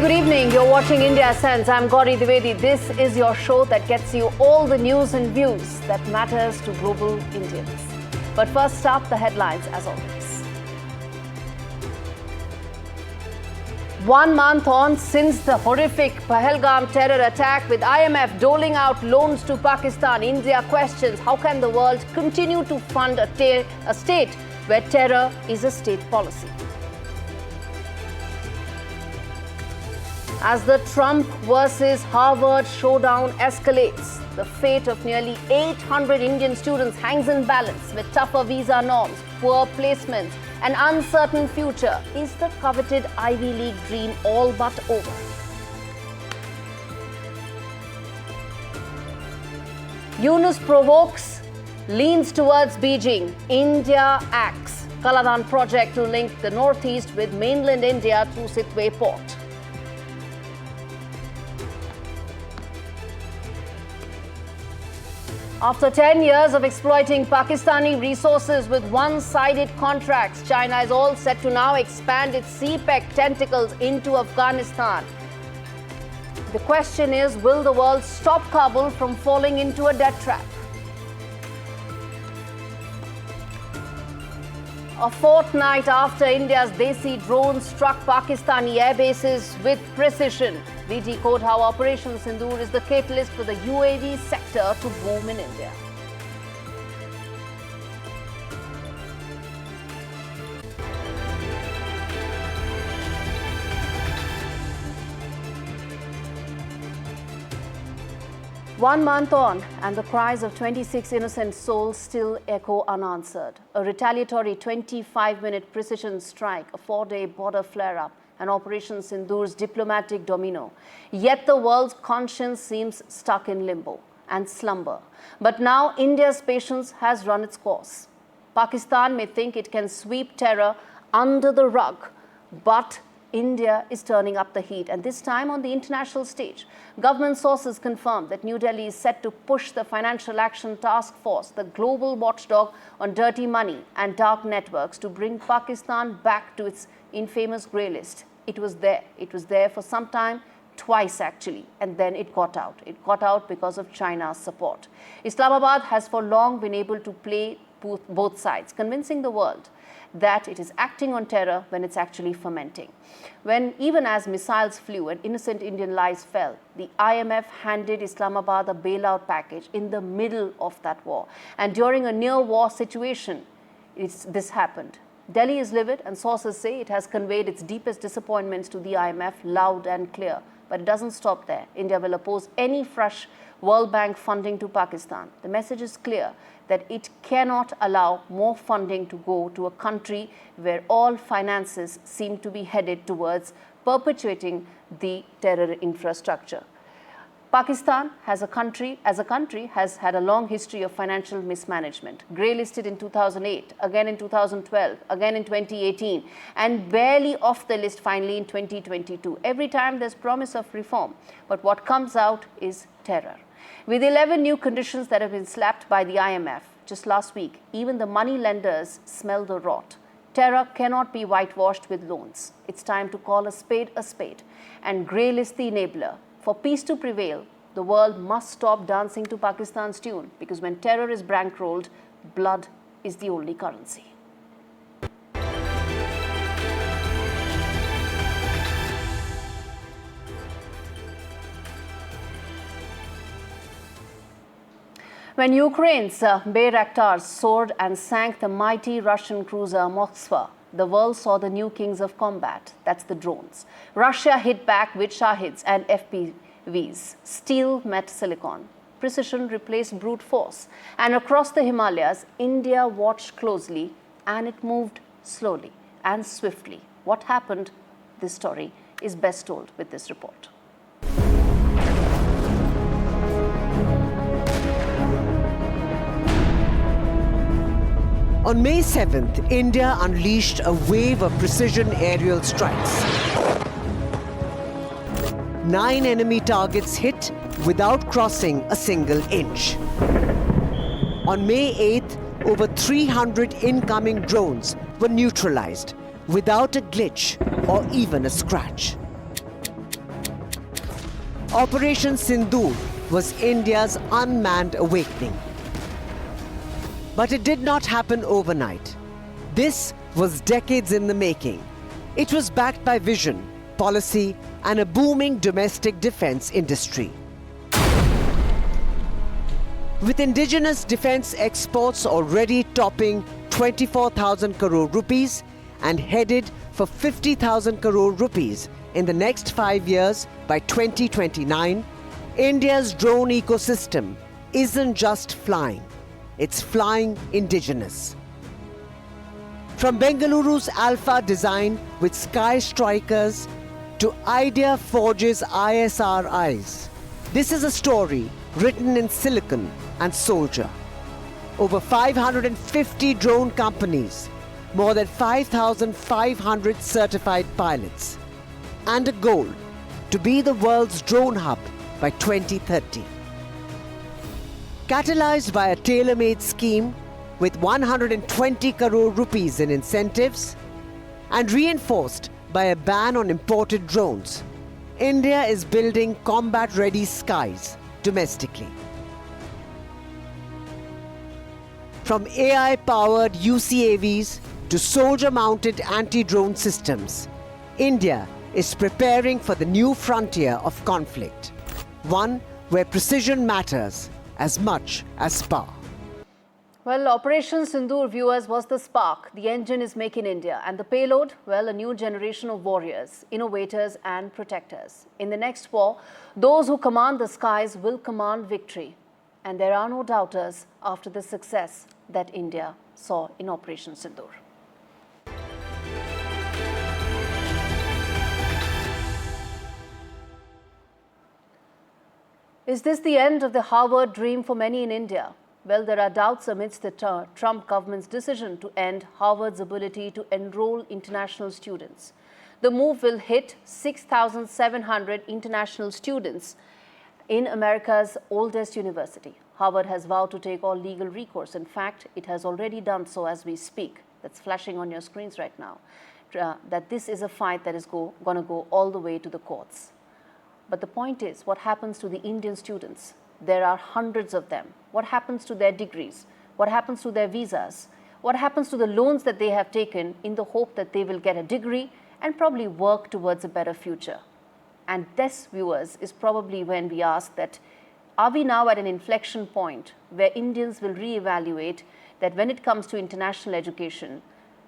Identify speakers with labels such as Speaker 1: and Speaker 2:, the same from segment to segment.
Speaker 1: good evening. You're watching India Sense. I'm Gauri Dwivedi. This is your show that gets you all the news and views that matters to global Indians. But first up, the headlines as always. 1 month on since the horrific Pahalgam terror attack, with IMF doling out loans to Pakistan, India questions how can the world continue to fund a state where terror is a state policy. As the Trump versus Harvard showdown escalates, the fate of nearly 800 Indian students hangs in balance with tougher visa norms, poor placements, an uncertain future. Is the coveted Ivy League dream all but over? Yunus provokes, leans towards Beijing. India acts. Kaladan project to link the northeast with mainland India through Sitwe port. After 10 years of exploiting Pakistani resources with one-sided contracts, China is all set to now expand its CPEC tentacles into Afghanistan. The question is, will the world stop Kabul from falling into a debt trap? A fortnight after India's Desi drones struck Pakistani air bases with precision, we decode how Operation Sindoor is the catalyst for the UAV sector to boom in India. One month on, and the cries of 26 innocent souls still echo unanswered. A retaliatory 25-minute precision strike, a 4-day border flare-up, and Operation Sindoor's diplomatic domino. Yet the world's conscience seems stuck in limbo and slumber. But now India's patience has run its course. Pakistan may think it can sweep terror under the rug, but India is turning up the heat, and this time on the international stage. Government sources confirm that New Delhi is set to push the Financial Action Task Force, the global watchdog on dirty money and dark networks, to bring Pakistan back to its infamous grey list. It was there. It was there for some time, twice actually, and then it got out. It got out because of China's support. Islamabad has for long been able to play both sides, convincing the world that it is acting on terror when it's actually fermenting. When even as missiles flew and innocent Indian lives fell, the IMF handed Islamabad a bailout package in the middle of that war. And during a near-war situation, this happened. Delhi is livid, and sources say it has conveyed its deepest disappointments to the IMF loud and clear. But it doesn't stop there. India will oppose any fresh World Bank funding to Pakistan. The message is clear that it cannot allow more funding to go to a country where all finances seem to be headed towards perpetuating the terror infrastructure. Pakistan as a country has had a long history of financial mismanagement. Grey-listed in 2008, again in 2012, again in 2018, and barely off the list finally in 2022. Every time there's promise of reform, but what comes out is terror. With 11 new conditions that have been slapped by the IMF just last week, even the money lenders smell the rot. Terror cannot be whitewashed with loans. It's time to call a spade and grey-list the enabler. For peace to prevail, the world must stop dancing to Pakistan's tune, because when terror is bankrolled, blood is the only currency. When Ukraine's Bayraktars soared and sank the mighty Russian cruiser Moskva, the world saw the new kings of combat. That's the drones. Russia hit back with Shahids and FPVs. Steel met silicon. Precision replaced brute force. And across the Himalayas, India watched closely, and it moved slowly and swiftly. What happened? This story is best told with this report.
Speaker 2: On May 7th, India unleashed a wave of precision aerial strikes. 9 enemy targets hit without crossing a single inch. On May 8th, over 300 incoming drones were neutralized without a glitch or even a scratch. Operation Sindoor was India's unmanned awakening. But it did not happen overnight. This was decades in the making. It was backed by vision, policy, and a booming domestic defense industry. With indigenous defense exports already topping 24,000 crore rupees and headed for 50,000 crore rupees in the next 5 years by 2029, India's drone ecosystem isn't just flying, it's flying indigenous. From Bengaluru's Alpha design with Sky Strikers to Idea Forge's ISRIs, this is a story written in silicon and soldier. Over 550 drone companies, more than 5,500 certified pilots, and a goal to be the world's drone hub by 2030. Catalyzed by a tailor-made scheme with 120 crore rupees in incentives and reinforced by a ban on imported drones, India is building combat-ready skies domestically. From AI-powered UCAVs to soldier-mounted anti-drone systems, India is preparing for the new frontier of conflict, one where precision matters as much as power.
Speaker 1: Well, Operation Sindoor, viewers, was the spark. The engine is Make in India. And the payload? Well, a new generation of warriors, innovators and protectors. In the next war, those who command the skies will command victory. And there are no doubters after the success that India saw in Operation Sindoor. Is this the end of the Harvard dream for many in India? Well, there are doubts amidst the Trump government's decision to end Harvard's ability to enroll international students. The move will hit 6,700 international students in America's oldest university. Harvard has vowed to take all legal recourse. In fact, it has already done so as we speak. That's flashing on your screens right now. That this is a fight that is going to go all the way to the courts. But the point is, what happens to the Indian students? There are hundreds of them. What happens to their degrees? What happens to their visas? What happens to the loans that they have taken in the hope that they will get a degree and probably work towards a better future? And this, viewers, is probably when we ask that, are we now at an inflection point where Indians will reevaluate that when it comes to international education,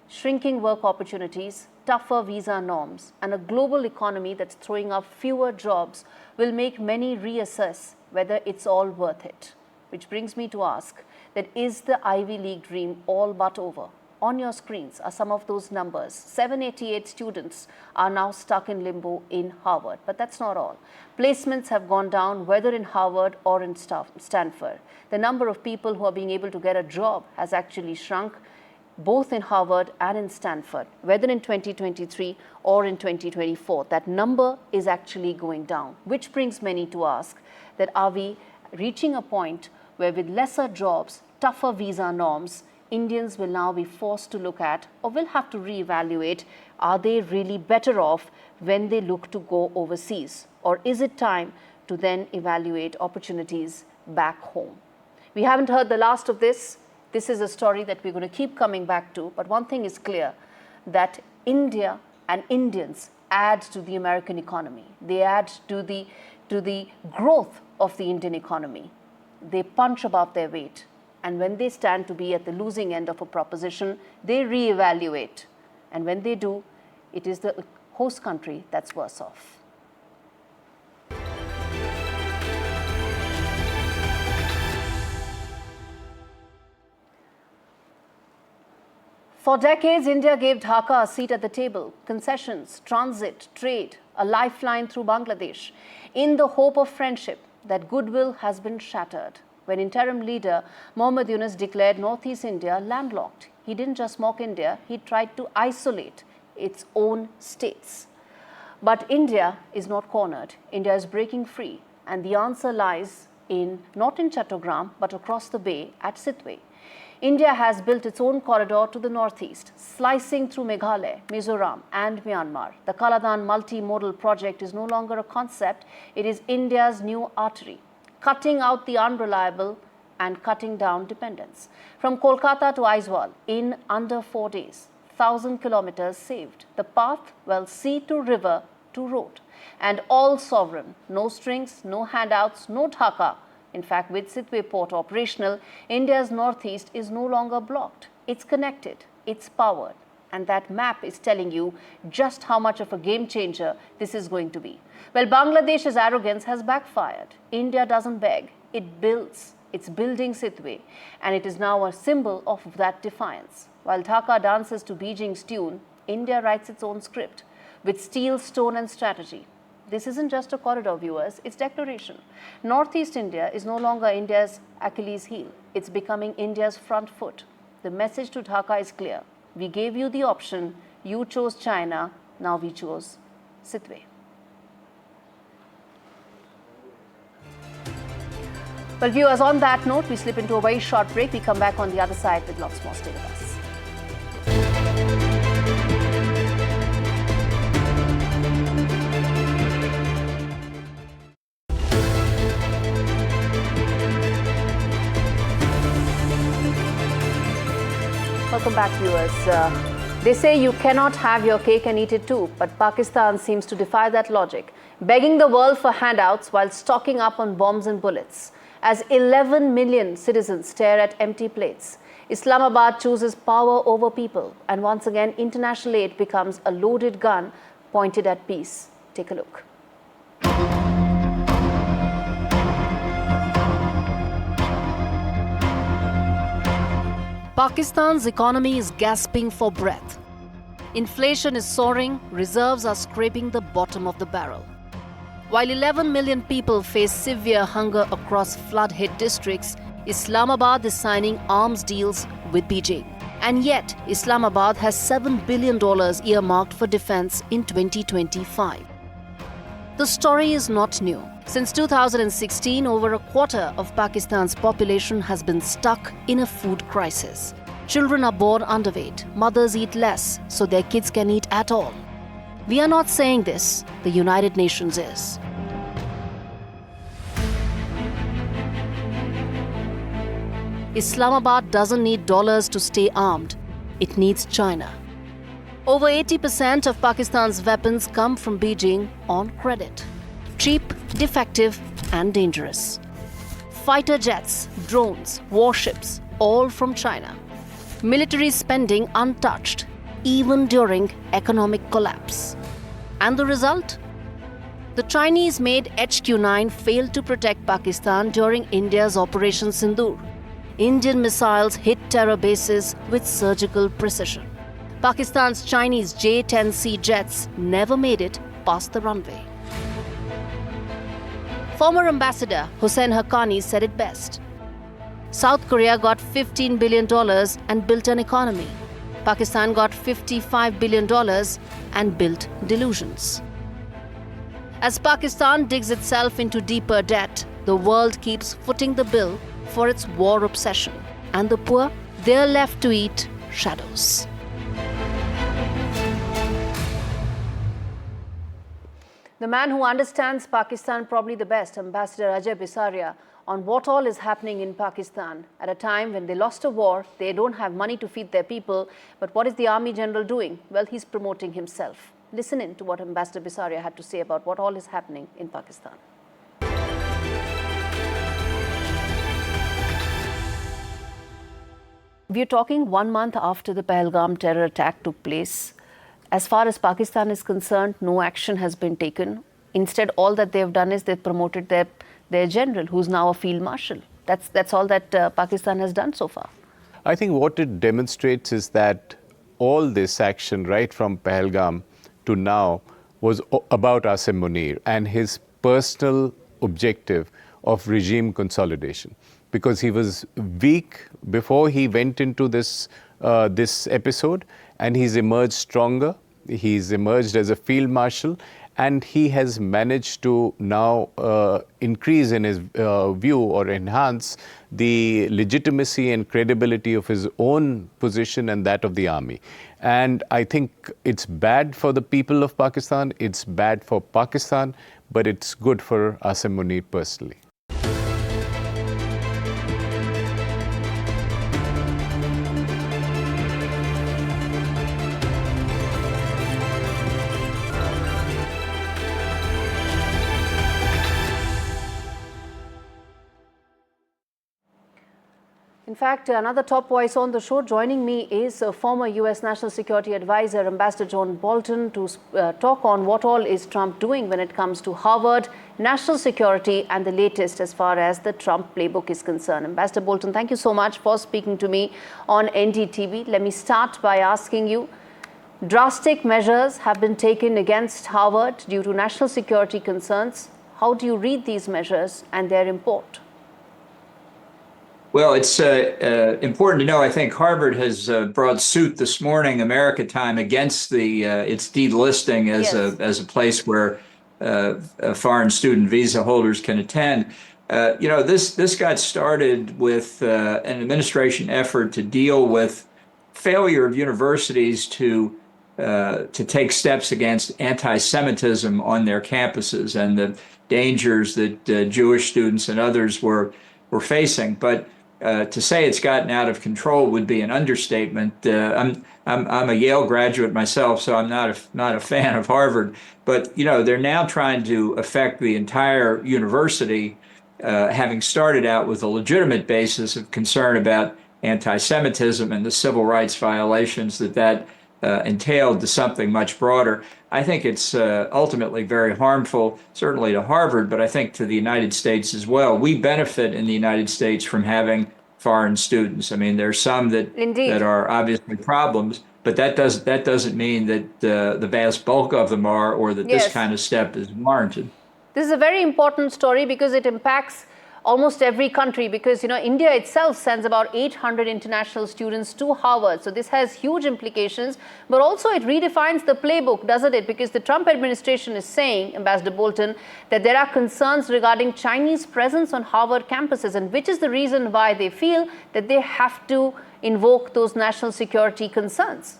Speaker 1: shrinking work opportunities, tougher visa norms, and a global economy that's throwing up fewer jobs will make many reassess whether it's all worth it? Which brings me to ask that, is the Ivy League dream all but over? On your screens are some of those numbers. 788 students are now stuck in limbo in Harvard. But that's not all. Placements have gone down, whether in Harvard or in Stanford. The number of people who are being able to get a job has actually shrunk, both in Harvard and in Stanford, whether in 2023 or in 2024. That number is actually going down, which brings many to ask that, are we reaching a point where with lesser jobs, tougher visa norms, Indians will now be forced to look at, or will have to reevaluate, are they really better off when they look to go overseas? Or is it time to then evaluate opportunities back home? We haven't heard the last of this. This is a story that we're going to keep coming back to. But one thing is clear, that India and Indians add to the American economy. They add to the growth of the Indian economy. They punch above their weight. And when they stand to be at the losing end of a proposition, they reevaluate. And when they do, it is the host country that's worse off. For decades, India gave Dhaka a seat at the table. Concessions, transit, trade, a lifeline through Bangladesh. In the hope of friendship, that goodwill has been shattered when interim leader Muhammad Yunus declared Northeast India landlocked. He didn't just mock India, he tried to isolate its own states. But India is not cornered. India is breaking free. And the answer lies not in Chattogram, but across the bay at Sitwe. India has built its own corridor to the northeast, slicing through Meghalaya, Mizoram and Myanmar. The Kaladan multimodal project is no longer a concept, it is India's new artery, cutting out the unreliable and cutting down dependence. From Kolkata to Aizawl in under 4 days, 1,000 kilometers saved. The path, well, sea to river to road. And all sovereign, no strings, no handouts, no Dhaka. In fact, with Sitwe port operational, India's northeast is no longer blocked. It's connected, it's powered. And that map is telling you just how much of a game changer this is going to be. Well, Bangladesh's arrogance has backfired. India doesn't beg, it builds. It's building Sitwe, and it is now a symbol of that defiance. While Dhaka dances to Beijing's tune, India writes its own script with steel, stone and strategy. This isn't just a corridor, viewers, it's declaration. Northeast India is no longer India's Achilles heel. It's becoming India's front foot. The message to Dhaka is clear. We gave you the option, you chose China, now we chose Sitwe. Well, viewers, on that note, we slip into a very short break. We come back on the other side with lots more. Stay with us. Welcome back, viewers. They say you cannot have your cake and eat it too, but Pakistan seems to defy that logic, begging the world for handouts while stocking up on bombs and bullets. As 11 million citizens stare at empty plates, Islamabad chooses power over people, and once again, international aid becomes a loaded gun pointed at peace. Take a look. Pakistan's economy is gasping for breath. Inflation is soaring, reserves are scraping the bottom of the barrel. While 11 million people face severe hunger across flood-hit districts, Islamabad is signing arms deals with Beijing. And yet, Islamabad has $7 billion earmarked for defense in 2025. The story is not new. Since 2016, over a quarter of Pakistan's population has been stuck in a food crisis. Children are born underweight, mothers eat less so their kids can eat at all. We are not saying this, the United Nations is. Islamabad doesn't need dollars to stay armed. It needs China. Over 80% of Pakistan's weapons come from Beijing on credit. Cheap, defective and dangerous. Fighter jets, drones, warships, all from China. Military spending untouched, even during economic collapse. And the result? The Chinese-made HQ-9 failed to protect Pakistan during India's Operation Sindoor. Indian missiles hit terror bases with surgical precision. Pakistan's Chinese J-10C jets never made it past the runway. Former Ambassador Hussain Haqqani said it best. South Korea got $15 billion and built an economy. Pakistan got $55 billion and built delusions. As Pakistan digs itself into deeper debt, the world keeps footing the bill for its war obsession. And the poor, they're left to eat shadows. The man who understands Pakistan probably the best, Ambassador Ajay Bisaria, on what all is happening in Pakistan at a time when they lost a war, they don't have money to feed their people. But what is the Army General doing? Well, he's promoting himself. Listen in to what Ambassador Bisaria had to say about what all is happening in Pakistan. We're talking 1 month after the Pahalgam terror attack took place. As far as Pakistan is concerned, no action has been taken. Instead, all that they've done is they've promoted their general, who's now a field marshal. That's all that Pakistan has done so far.
Speaker 3: I think what it demonstrates is that all this action, right from Pahalgam to now, was about Asim Munir and his personal objective of regime consolidation. Because he was weak before he went into this episode, and he's emerged stronger. He's emerged as a field marshal, and he has managed to now increase in his view or enhance the legitimacy and credibility of his own position and that of the army. And I think it's bad for the people of Pakistan, it's bad for Pakistan, but it's good for Asim Munir personally.
Speaker 1: In fact, another top voice on the show joining me is former US National Security Advisor, Ambassador John Bolton, to talk on what all is Trump doing when it comes to Harvard, national security, and the latest as far as the Trump playbook is concerned. Ambassador Bolton, thank you so much for speaking to me on NDTV. Let me start by asking you, drastic measures have been taken against Harvard due to national security concerns. How do you read these measures and their import?
Speaker 4: Well, it's important to know, I think Harvard has brought suit this morning, America time, against its delisting as a place where foreign student visa holders can attend. This got started with an administration effort to deal with failure of universities to take steps against anti-Semitism on their campuses and the dangers that Jewish students and others were facing. But to say it's gotten out of control would be an understatement. I'm a Yale graduate myself, so I'm not a fan of Harvard. But they're now trying to affect the entire university, having started out with a legitimate basis of concern about anti-Semitism and the civil rights violations that entailed, to something much broader. I think it's ultimately very harmful, certainly to Harvard, but I think to the United States as well. We benefit in the United States from having foreign students. I mean, there's some that are obviously problems, but that doesn't mean that the vast bulk of them are, or that this kind of step is warranted.
Speaker 1: This is a very important story because it impacts almost every country, because India itself sends about 800 international students to Harvard. So this has huge implications, but also it redefines the playbook, doesn't it? Because the Trump administration is saying, Ambassador Bolton, that there are concerns regarding Chinese presence on Harvard campuses, and which is the reason why they feel that they have to invoke those national security concerns.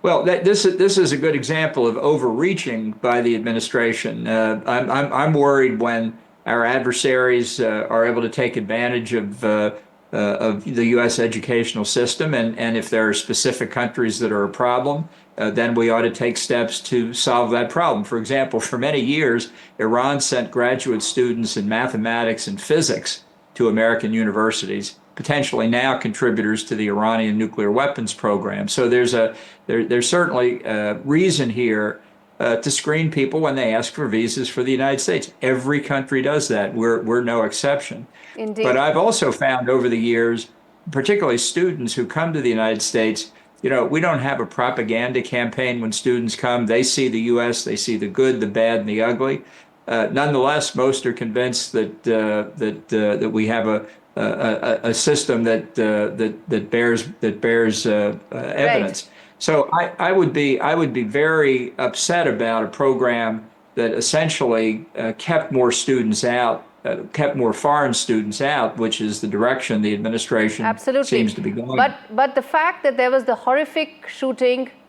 Speaker 4: Well, this is a good example of overreaching by the administration. I'm worried when our adversaries are able to take advantage of the U.S. educational system, and if there are specific countries that are a problem, then we ought to take steps to solve that problem. For example, for many years, Iran sent graduate students in mathematics and physics to American universities, potentially now contributors to the Iranian nuclear weapons program. So there's certainly reason here to screen people when they ask for visas for the United States. Every country does that. We're no exception.
Speaker 1: Indeed.
Speaker 4: But I've also found over the years, particularly students who come to the United States, we don't have a propaganda campaign when students come. They see the U.S., they see the good, the bad, and the ugly. Nonetheless, most are convinced that we have a system that bears evidence.
Speaker 1: Right.
Speaker 4: So I would be very upset about a program that essentially kept more students out, kept more foreign students out, which is the direction the administration seems to be going.
Speaker 1: But the fact that there was the horrific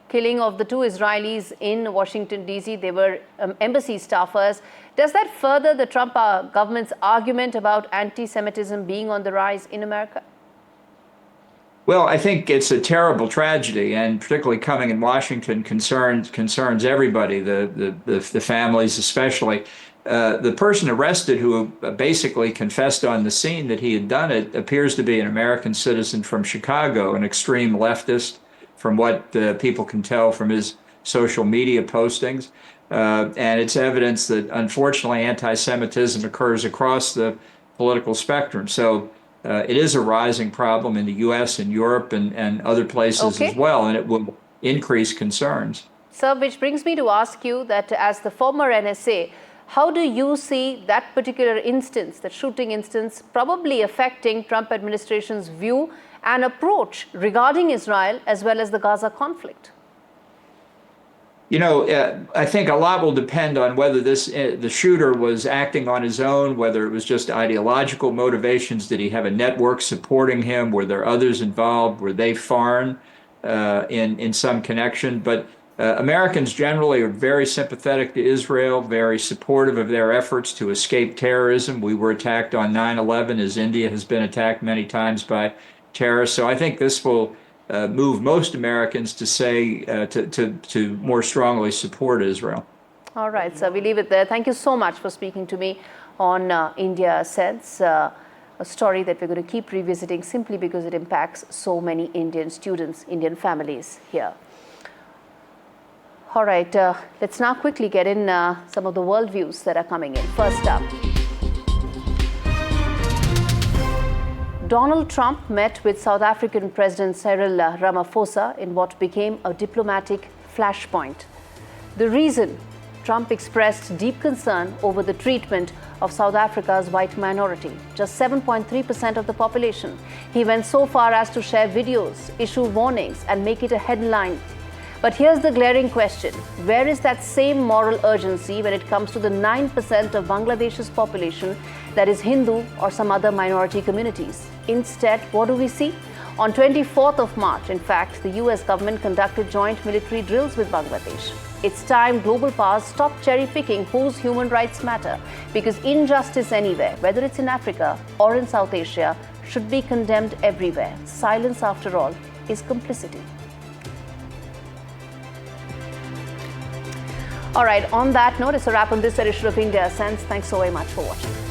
Speaker 1: killing of the two Israelis in Washington, D.C., they were embassy staffers, does that further the Trump government's argument about anti-Semitism being on the rise in America?
Speaker 4: Well, I think it's a terrible tragedy, and particularly coming in Washington concerns everybody, the families especially. The person arrested, who basically confessed on the scene that he had done it, appears to be an American citizen from Chicago, an extreme leftist, from what people can tell from his social media postings. And it's evidence that, unfortunately, anti-Semitism occurs across the political spectrum. So it is a rising problem in the U.S. and Europe and other places as well, and it will increase concerns.
Speaker 1: Sir, which brings me to ask you that as the former NSA, how do you see that particular instance, that shooting instance, probably affecting Trump administration's view and approach regarding Israel as well as the Gaza conflict?
Speaker 4: I think a lot will depend on whether the shooter was acting on his own, whether it was just ideological motivations. Did he have a network supporting him? Were there others involved? Were they foreign in some connection? But Americans generally are very sympathetic to Israel, very supportive of their efforts to escape terrorism. We were attacked on 9/11, as India has been attacked many times by terrorists. So I think this will move most Americans to say to more strongly support Israel.
Speaker 1: All right, so we leave it there. Thank you so much for speaking to me on India Sense, a story that we're going to keep revisiting simply because it impacts so many Indian students, Indian families here. All right, let's now quickly get in some of the worldviews that are coming in. First up, Donald Trump met with South African President Cyril Ramaphosa in what became a diplomatic flashpoint. The reason: Trump expressed deep concern over the treatment of South Africa's white minority, just 7.3% of the population. He went so far as to share videos, issue warnings, and make it a headline. But here's the glaring question: where is that same moral urgency when it comes to the 9% of Bangladesh's population that is Hindu or some other minority communities? Instead, what do we see? On 24th of March, in fact, the US government conducted joint military drills with Bangladesh. It's time global powers stop cherry-picking whose human rights matter, because injustice anywhere, whether it's in Africa or in South Asia, should be condemned everywhere. Silence, after all, is complicity. All right, on that note, it's a wrap on this edition of India Sense. Thanks so very much for watching.